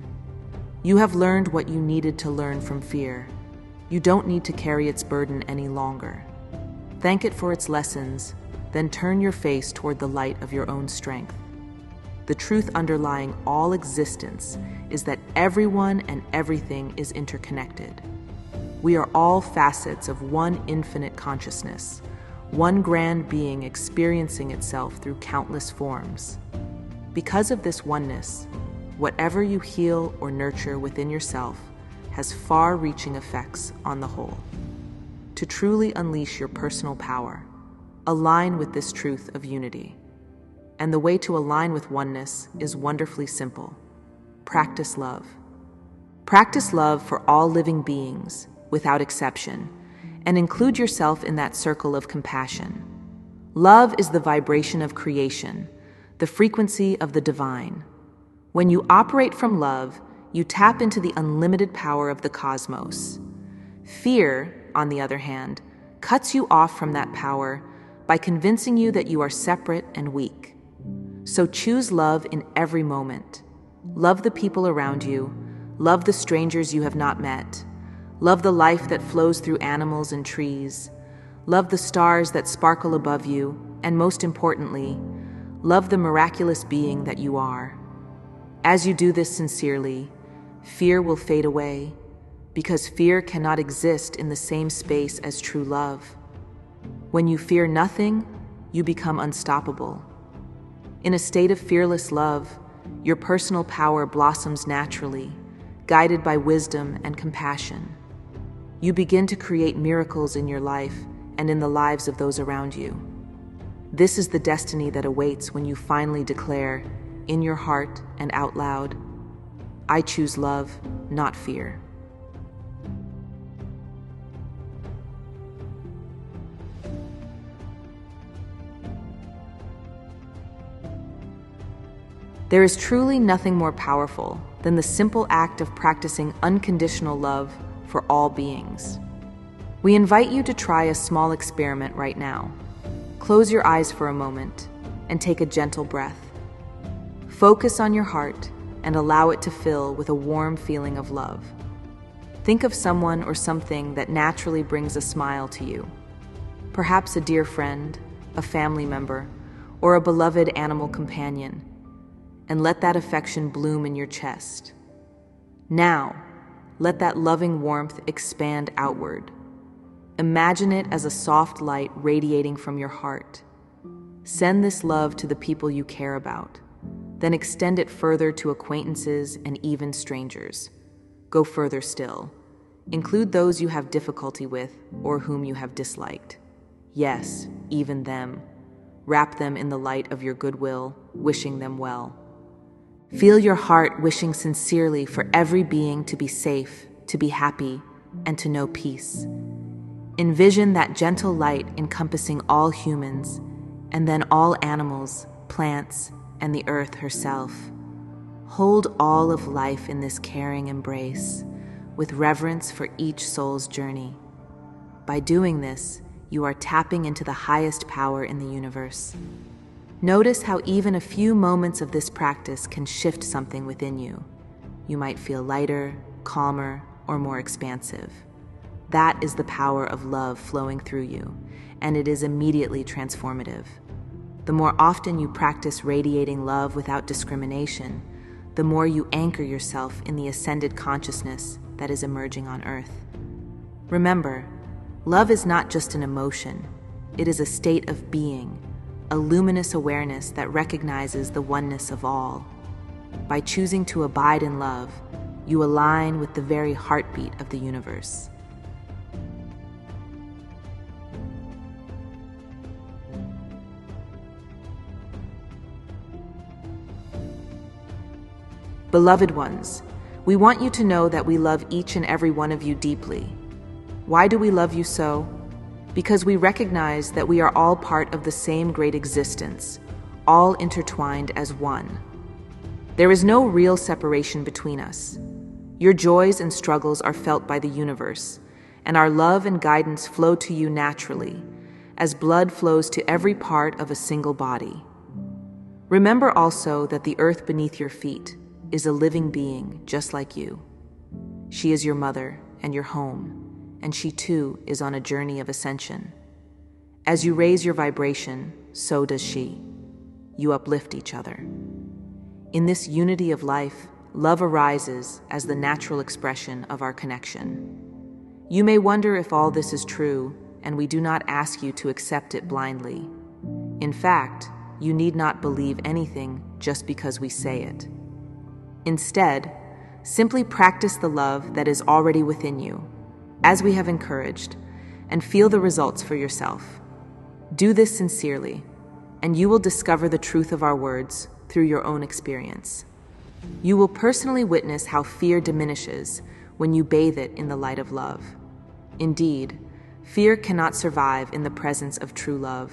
You have learned what you needed to learn from fear. You don't need to carry its burden any longer. Thank it for its lessons, then turn your face toward the light of your own strength. The truth underlying all existence is that everyone and everything is interconnected. We are all facets of one infinite consciousness, one grand being experiencing itself through countless forms. Because of this oneness, whatever you heal or nurture within yourself has far-reaching effects on the whole. To truly unleash your personal power, align with this truth of unity. And the way to align with oneness is wonderfully simple. Practice love. Practice love for all living beings, without exception, and include yourself in that circle of compassion. Love is the vibration of creation, the frequency of the divine. When you operate from love, you tap into the unlimited power of the cosmos. Fear, on the other hand, cuts you off from that power by convincing you that you are separate and weak. So choose love in every moment. Love the people around you. Love the strangers you have not met. Love the life that flows through animals and trees. Love the stars that sparkle above you, and most importantly, love the miraculous being that you are. As you do this sincerely, fear will fade away, because fear cannot exist in the same space as true love. When you fear nothing, you become unstoppable. In a state of fearless love, your personal power blossoms naturally, guided by wisdom and compassion. You begin to create miracles in your life and in the lives of those around you. This is the destiny that awaits when you finally declare, in your heart and out loud, I choose love, not fear. There is truly nothing more powerful than the simple act of practicing unconditional love for all beings. We invite you to try a small experiment right now. Close your eyes for a moment and take a gentle breath. Focus on your heart and allow it to fill with a warm feeling of love. Think of someone or something that naturally brings a smile to you. Perhaps a dear friend, a family member, or a beloved animal companion. And let that affection bloom in your chest. Now, let that loving warmth expand outward. Imagine it as a soft light radiating from your heart. Send this love to the people you care about. Then extend it further to acquaintances and even strangers. Go further still. Include those you have difficulty with or whom you have disliked. Yes, even them. Wrap them in the light of your goodwill, wishing them well. Feel your heart wishing sincerely for every being to be safe, to be happy, and to know peace. Envision that gentle light encompassing all humans, and then all animals, plants, and the earth herself. Hold all of life in this caring embrace, with reverence for each soul's journey. By doing this, you are tapping into the highest power in the universe. Notice how even a few moments of this practice can shift something within you. You might feel lighter, calmer, or more expansive. That is the power of love flowing through you, and it is immediately transformative. The more often you practice radiating love without discrimination, the more you anchor yourself in the ascended consciousness that is emerging on Earth. Remember, love is not just an emotion, it is a state of being, a luminous awareness that recognizes the oneness of all. By choosing to abide in love, you align with the very heartbeat of the universe. Beloved ones, we want you to know that we love each and every one of you deeply. Why do we love you so? Because we recognize that we are all part of the same great existence, all intertwined as one. There is no real separation between us. Your joys and struggles are felt by the universe, and our love and guidance flow to you naturally, as blood flows to every part of a single body. Remember also that the earth beneath your feet is a living being just like you. She is your mother and your home, and she too is on a journey of ascension. As you raise your vibration, so does she. You uplift each other. In this unity of life, love arises as the natural expression of our connection. You may wonder if all this is true, and we do not ask you to accept it blindly. In fact, you need not believe anything just because we say it. Instead, simply practice the love that is already within you, as we have encouraged, and feel the results for yourself. Do this sincerely, and you will discover the truth of our words through your own experience. You will personally witness how fear diminishes when you bathe it in the light of love. Indeed, fear cannot survive in the presence of true love.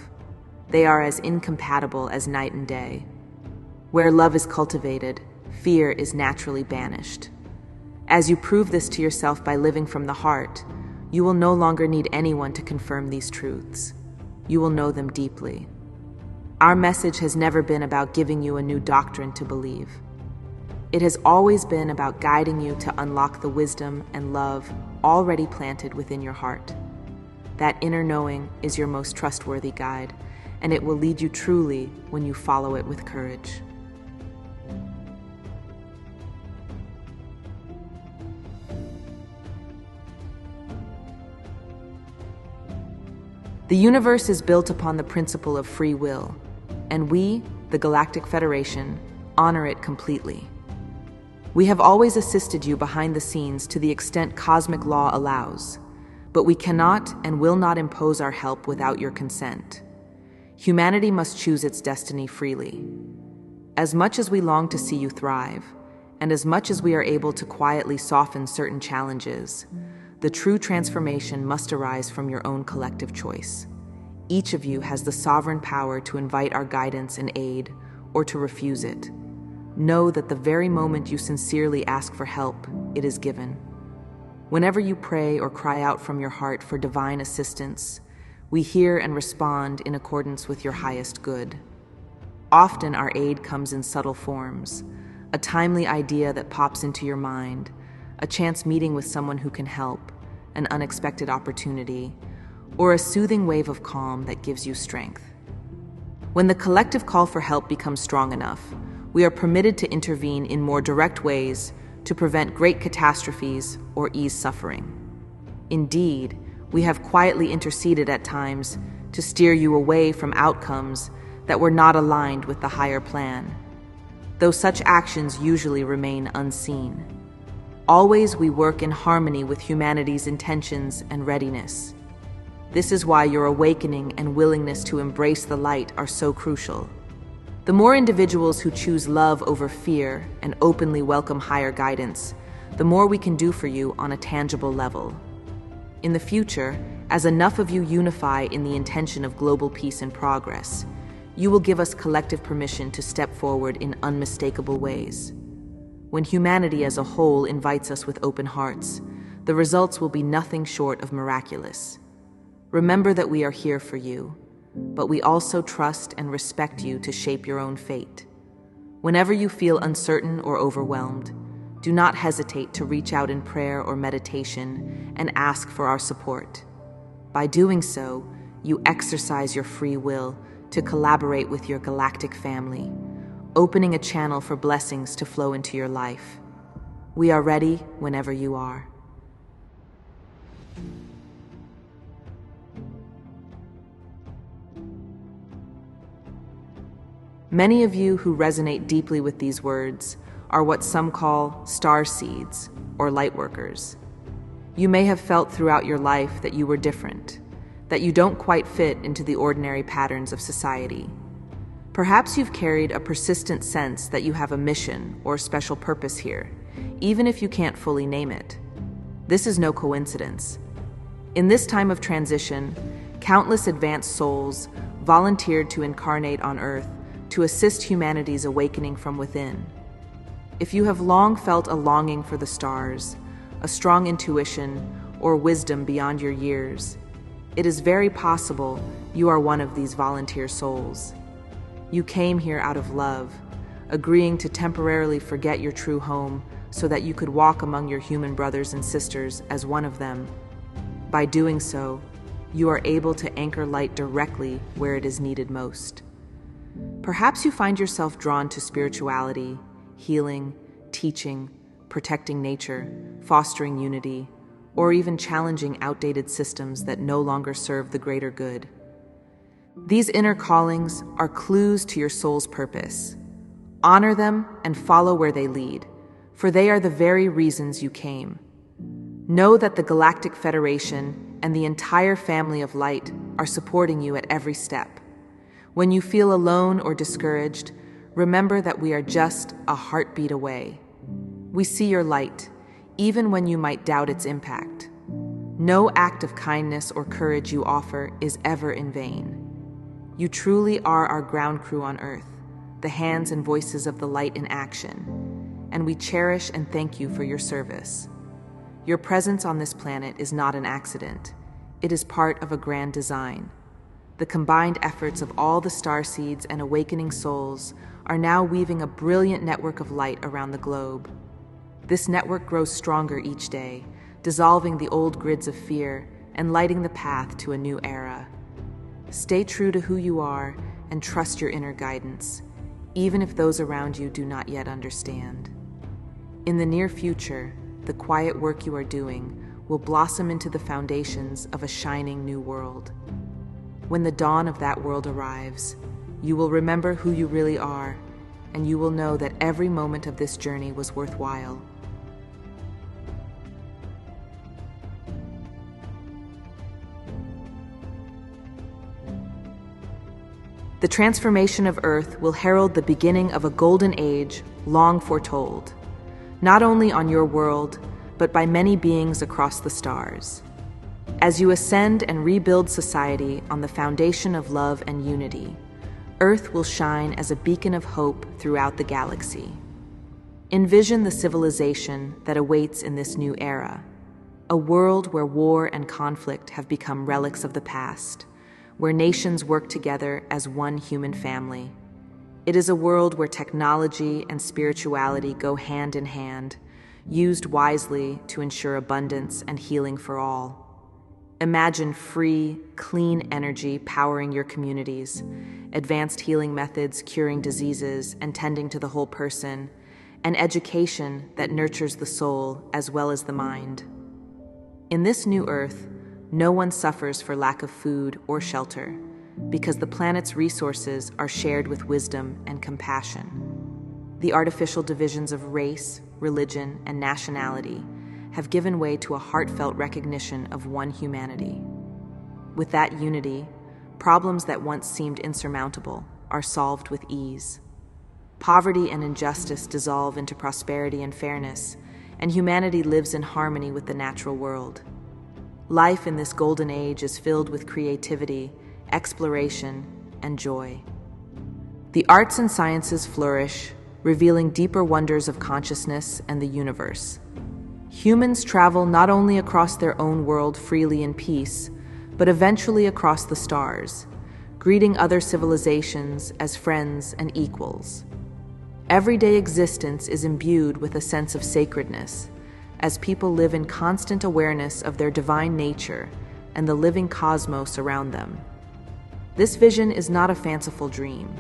They are as incompatible as night and day. Where love is cultivated, fear is naturally banished. As you prove this to yourself by living from the heart, you will no longer need anyone to confirm these truths. You will know them deeply. Our message has never been about giving you a new doctrine to believe. It has always been about guiding you to unlock the wisdom and love already planted within your heart. That inner knowing is your most trustworthy guide, and it will lead you truly when you follow it with courage. The universe is built upon the principle of free will, and we, the Galactic Federation, honor it completely. We have always assisted you behind the scenes to the extent cosmic law allows, but we cannot and will not impose our help without your consent. Humanity must choose its destiny freely. As much as we long to see you thrive, and as much as we are able to quietly soften certain challenges, the true transformation must arise from your own collective choice. Each of you has the sovereign power to invite our guidance and aid, or to refuse it. Know that the very moment you sincerely ask for help, it is given. Whenever you pray or cry out from your heart for divine assistance, we hear and respond in accordance with your highest good. Often our aid comes in subtle forms, a timely idea that pops into your mind, a chance meeting with someone who can help, an unexpected opportunity, or a soothing wave of calm that gives you strength. When the collective call for help becomes strong enough, we are permitted to intervene in more direct ways to prevent great catastrophes or ease suffering. Indeed, we have quietly interceded at times to steer you away from outcomes that were not aligned with the higher plan, though such actions usually remain unseen. Always we work in harmony with humanity's intentions and readiness. This is why your awakening and willingness to embrace the light are so crucial. The more individuals who choose love over fear and openly welcome higher guidance, the more we can do for you on a tangible level. In the future, as enough of you unify in the intention of global peace and progress, you will give us collective permission to step forward in unmistakable ways. When humanity as a whole invites us with open hearts, the results will be nothing short of miraculous. Remember that we are here for you, but we also trust and respect you to shape your own fate. Whenever you feel uncertain or overwhelmed, do not hesitate to reach out in prayer or meditation and ask for our support. By doing so, you exercise your free will to collaborate with your galactic family, opening a channel for blessings to flow into your life. We are ready whenever you are. Many of you who resonate deeply with these words are what some call star seeds or lightworkers. You may have felt throughout your life that you were different, that you don't quite fit into the ordinary patterns of society. Perhaps you've carried a persistent sense that you have a mission or special purpose here, even if you can't fully name it. This is no coincidence. In this time of transition, countless advanced souls volunteered to incarnate on Earth to assist humanity's awakening from within. If you have long felt a longing for the stars, a strong intuition, or wisdom beyond your years, it is very possible you are one of these volunteer souls. You came here out of love, agreeing to temporarily forget your true home so that you could walk among your human brothers and sisters as one of them. By doing so, you are able to anchor light directly where it is needed most. Perhaps you find yourself drawn to spirituality, healing, teaching, protecting nature, fostering unity, or even challenging outdated systems that no longer serve the greater good. These inner callings are clues to your soul's purpose. Honor them and follow where they lead, for they are the very reasons you came. Know that the Galactic Federation and the entire family of light are supporting you at every step. When you feel alone or discouraged, Remember that we are just a heartbeat away. We see your light, even when you might doubt its impact. No act of kindness or courage you offer is ever in vain. You truly are our ground crew on Earth, the hands and voices of the light in action, and we cherish and thank you for your service. Your presence on this planet is not an accident. It is part of a grand design. The combined efforts of all the starseeds and awakening souls are now weaving a brilliant network of light around the globe. This network grows stronger each day, dissolving the old grids of fear and lighting the path to a new era. Stay true to who you are and trust your inner guidance, even if those around you do not yet understand. In the near future, the quiet work you are doing will blossom into the foundations of a shining new world. When the dawn of that world arrives, you will remember who you really are, and you will know that every moment of this journey was worthwhile. The transformation of Earth will herald the beginning of a golden age long foretold, not only on your world, but by many beings across the stars. As you ascend and rebuild society on the foundation of love and unity, Earth will shine as a beacon of hope throughout the galaxy. Envision the civilization that awaits in this new era, a world where war and conflict have become relics of the past, where nations work together as one human family. It is a world where technology and spirituality go hand in hand, used wisely to ensure abundance and healing for all. Imagine free, clean energy powering your communities, advanced healing methods curing diseases and tending to the whole person, and education that nurtures the soul as well as the mind. In this new Earth, no one suffers for lack of food or shelter, because the planet's resources are shared with wisdom and compassion. The artificial divisions of race, religion, and nationality have given way to a heartfelt recognition of one humanity. With that unity, problems that once seemed insurmountable are solved with ease. Poverty and injustice dissolve into prosperity and fairness, and humanity lives in harmony with the natural world. Life in this golden age is filled with creativity, exploration, and joy. The arts and sciences flourish, revealing deeper wonders of consciousness and the universe. Humans travel not only across their own world freely in peace, but eventually across the stars, greeting other civilizations as friends and equals. Everyday existence is imbued with a sense of sacredness, as people live in constant awareness of their divine nature and the living cosmos around them. This vision is not a fanciful dream.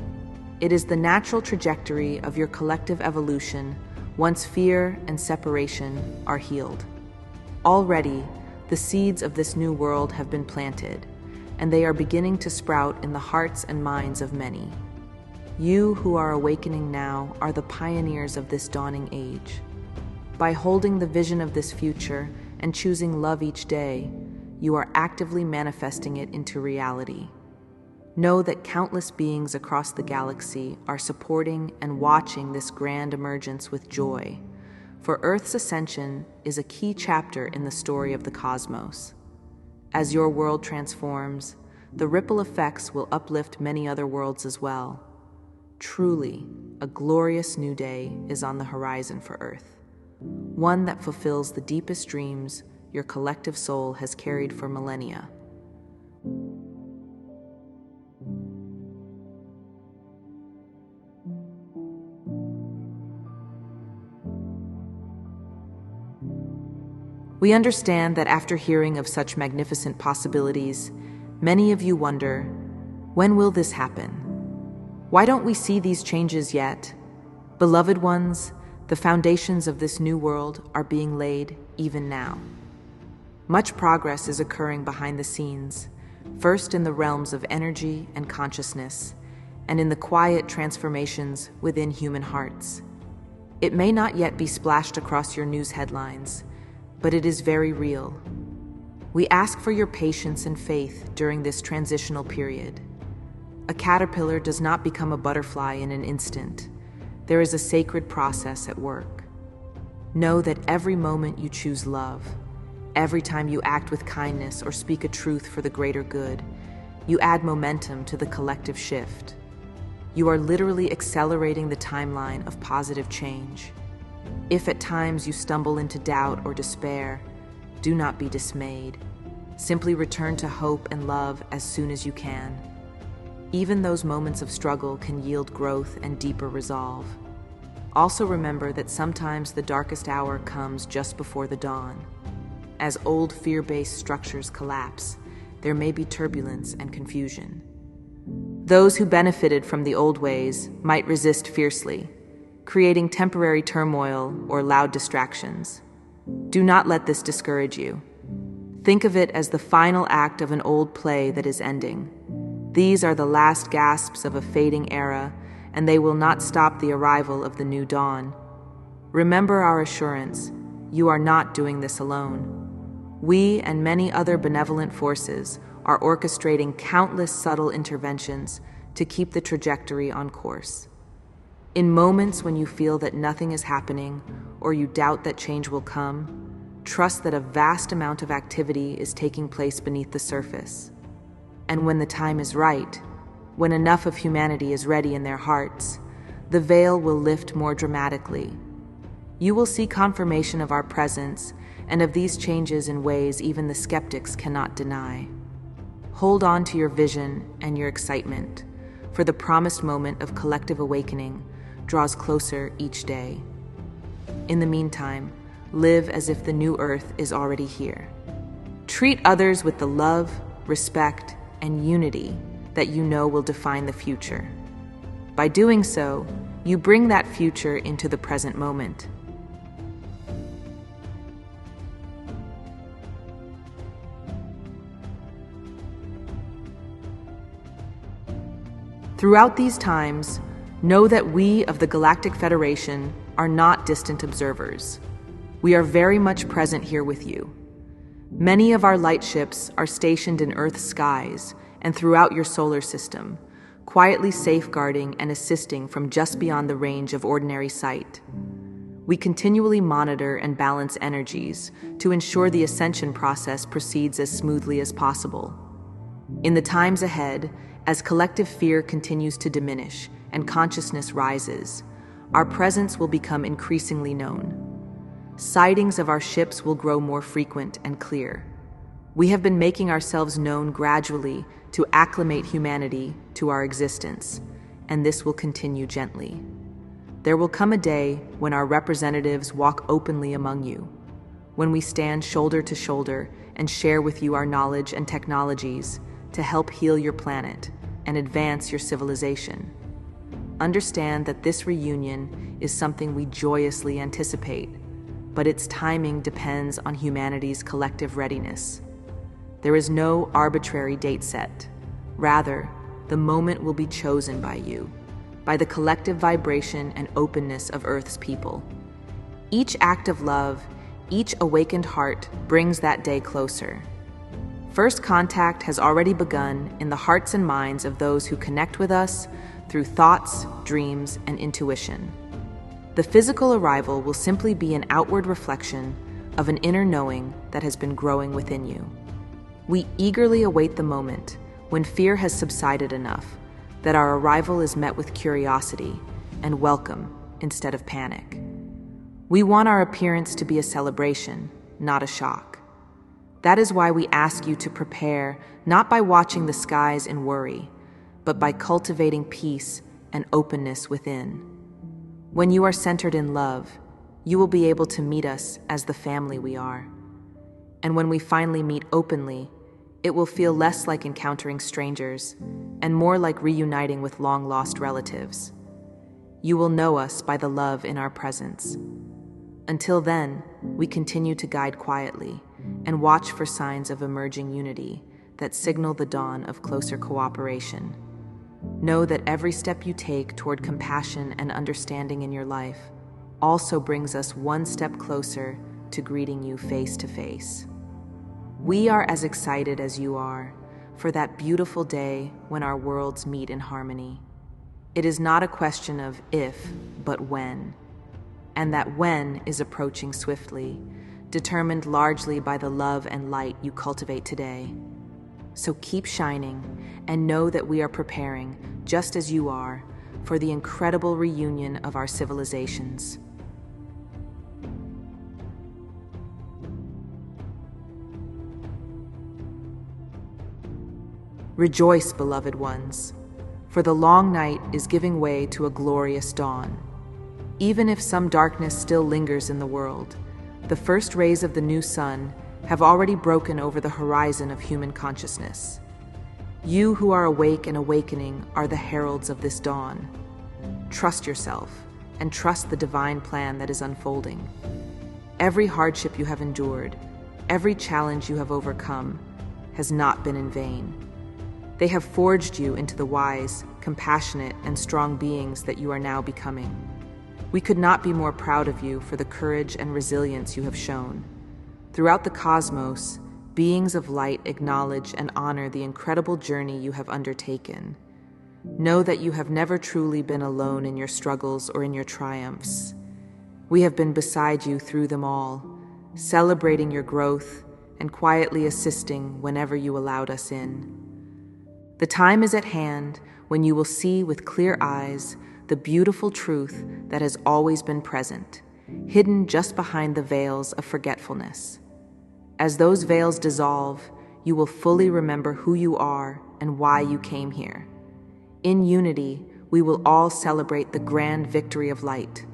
It is the natural trajectory of your collective evolution once fear and separation are healed. Already, the seeds of this new world have been planted, and they are beginning to sprout in the hearts and minds of many. You who are awakening now are the pioneers of this dawning age. By holding the vision of this future and choosing love each day, you are actively manifesting it into reality. Know that countless beings across the galaxy are supporting and watching this grand emergence with joy, for Earth's ascension is a key chapter in the story of the cosmos. As your world transforms, the ripple effects will uplift many other worlds as well. Truly, a glorious new day is on the horizon for Earth, one that fulfills the deepest dreams your collective soul has carried for millennia. We understand that after hearing of such magnificent possibilities, many of you wonder, when will this happen? Why don't we see these changes yet? Beloved ones, the foundations of this new world are being laid even now. Much progress is occurring behind the scenes, first in the realms of energy and consciousness, and in the quiet transformations within human hearts. It may not yet be splashed across your news headlines, but it is very real. We ask for your patience and faith during this transitional period. A caterpillar does not become a butterfly in an instant. There is a sacred process at work. Know that every moment you choose love, every time you act with kindness or speak a truth for the greater good, you add momentum to the collective shift. You are literally accelerating the timeline of positive change. If at times you stumble into doubt or despair, do not be dismayed. Simply return to hope and love as soon as you can. Even those moments of struggle can yield growth and deeper resolve. Also remember that sometimes the darkest hour comes just before the dawn. As old fear-based structures collapse, there may be turbulence and confusion. Those who benefited from the old ways might resist fiercely, creating temporary turmoil or loud distractions. Do not let this discourage you. Think of it as the final act of an old play that is ending. These are the last gasps of a fading era, and they will not stop the arrival of the new dawn. Remember our assurance, you are not doing this alone. We and many other benevolent forces are orchestrating countless subtle interventions to keep the trajectory on course. In moments when you feel that nothing is happening or you doubt that change will come, trust that a vast amount of activity is taking place beneath the surface. And when the time is right, when enough of humanity is ready in their hearts, the veil will lift more dramatically. You will see confirmation of our presence and of these changes in ways even the skeptics cannot deny. Hold on to your vision and your excitement, for the promised moment of collective awakening draws closer each day. In the meantime, live as if the new earth is already here. Treat others with the love, respect, and unity that you know will define the future. By doing so, you bring that future into the present moment. Throughout these times, know that we of the Galactic Federation are not distant observers. We are very much present here with you. Many of our light ships are stationed in Earth's skies and throughout your solar system, quietly safeguarding and assisting from just beyond the range of ordinary sight. We continually monitor and balance energies to ensure the ascension process proceeds as smoothly as possible. In the times ahead, as collective fear continues to diminish and consciousness rises, our presence will become increasingly known. Sightings of our ships will grow more frequent and clear. We have been making ourselves known gradually to acclimate humanity to our existence, and this will continue gently. There will come a day when our representatives walk openly among you, when we stand shoulder to shoulder and share with you our knowledge and technologies to help heal your planet and advance your civilization. Understand that this reunion is something we joyously anticipate, but its timing depends on humanity's collective readiness. There is no arbitrary date set. Rather, the moment will be chosen by you, by the collective vibration and openness of Earth's people. Each act of love, each awakened heart brings that day closer. First contact has already begun in the hearts and minds of those who connect with us through thoughts, dreams, and intuition. The physical arrival will simply be an outward reflection of an inner knowing that has been growing within you. We eagerly await the moment when fear has subsided enough that our arrival is met with curiosity and welcome instead of panic. We want our appearance to be a celebration, not a shock. That is why we ask you to prepare not by watching the skies in worry, but by cultivating peace and openness within. When you are centered in love, you will be able to meet us as the family we are. And when we finally meet openly, it will feel less like encountering strangers and more like reuniting with long-lost relatives. You will know us by the love in our presence. Until then, we continue to guide quietly and watch for signs of emerging unity that signal the dawn of closer cooperation. Know that every step you take toward compassion and understanding in your life also brings us one step closer to greeting you face to face. We are as excited as you are, for that beautiful day when our worlds meet in harmony. It is not a question of if, but when. And that when is approaching swiftly, determined largely by the love and light you cultivate today. So keep shining and know that we are preparing, just as you are, for the incredible reunion of our civilizations. Rejoice, beloved ones, for the long night is giving way to a glorious dawn. Even if some darkness still lingers in the world, the first rays of the new sun have already broken over the horizon of human consciousness. You who are awake and awakening are the heralds of this dawn. Trust yourself and trust the divine plan that is unfolding. Every hardship you have endured, every challenge you have overcome, has not been in vain. They have forged you into the wise, compassionate, and strong beings that you are now becoming. We could not be more proud of you for the courage and resilience you have shown. Throughout the cosmos, beings of light acknowledge and honor the incredible journey you have undertaken. Know that you have never truly been alone in your struggles or in your triumphs. We have been beside you through them all, celebrating your growth and quietly assisting whenever you allowed us in. The time is at hand when you will see with clear eyes the beautiful truth that has always been present, hidden just behind the veils of forgetfulness. As those veils dissolve, you will fully remember who you are and why you came here. In unity, we will all celebrate the grand victory of light.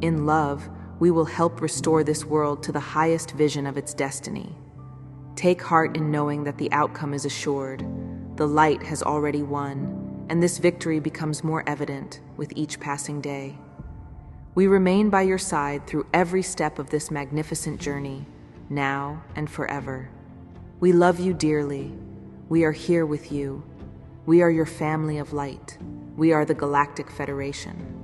In love, we will help restore this world to the highest vision of its destiny. Take heart in knowing that the outcome is assured. The light has already won, and this victory becomes more evident with each passing day. We remain by your side through every step of this magnificent journey, now and forever. We love you dearly. We are here with you. We are your family of light. We are the Galactic Federation.